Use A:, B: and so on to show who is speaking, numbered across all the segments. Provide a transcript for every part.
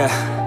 A: Yeah.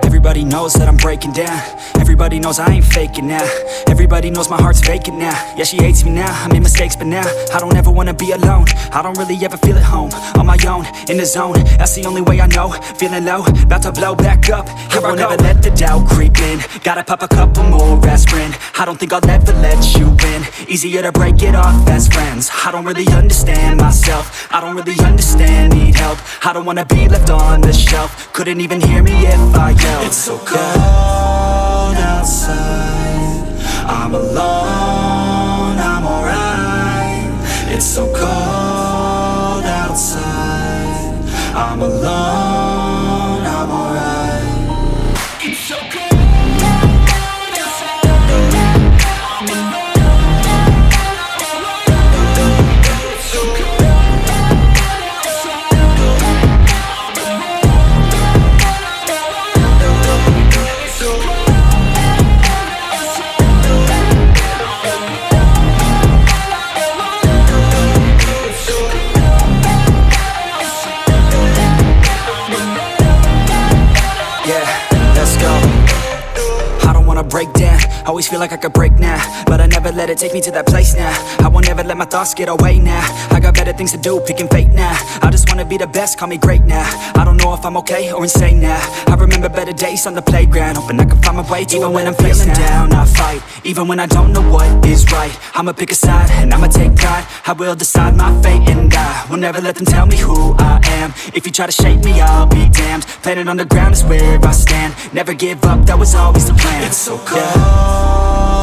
A: Everybody knows that I'm breaking down. Everybody knows I ain't faking now. Everybody knows my heart's vacant now. Yeah, she hates me now, I made mistakes but now I don't ever wanna be alone. I don't really ever feel at home. On my own, in the zone, that's the only way I know. Feeling low, about to blow back up. Here I won't ever let the doubt creep in. Gotta pop a couple more aspirin. I don't think I'll ever let you in. Easier to break it off as friends. I don't really understand myself. I don't really understand, need help. I don't wanna be left on the shelf. Couldn't even hear me if I yelled.
B: It's so cold outside, I'm alone, I'm alright. It's so cold outside, I'm alone, I'm alright. It's so cold.
A: Break down, always feel like I could break now, but I never let it take me to that place now. I won't ever let my thoughts get away now. I got better things to do, picking fate now. I just wanna be the best, call me great now. I don't know if I'm okay or insane now. I remember better days on the playground, hoping I can find my way to even when I'm feeling down, I fight. Even when I don't know what is right, I'ma pick a side and I'ma take pride. I will decide my fate and I will never let them tell me who I am. If you try to shake me, I'll be damned. Planet on the ground is where I stand. Never give up, that was always the plan.
B: It's so cold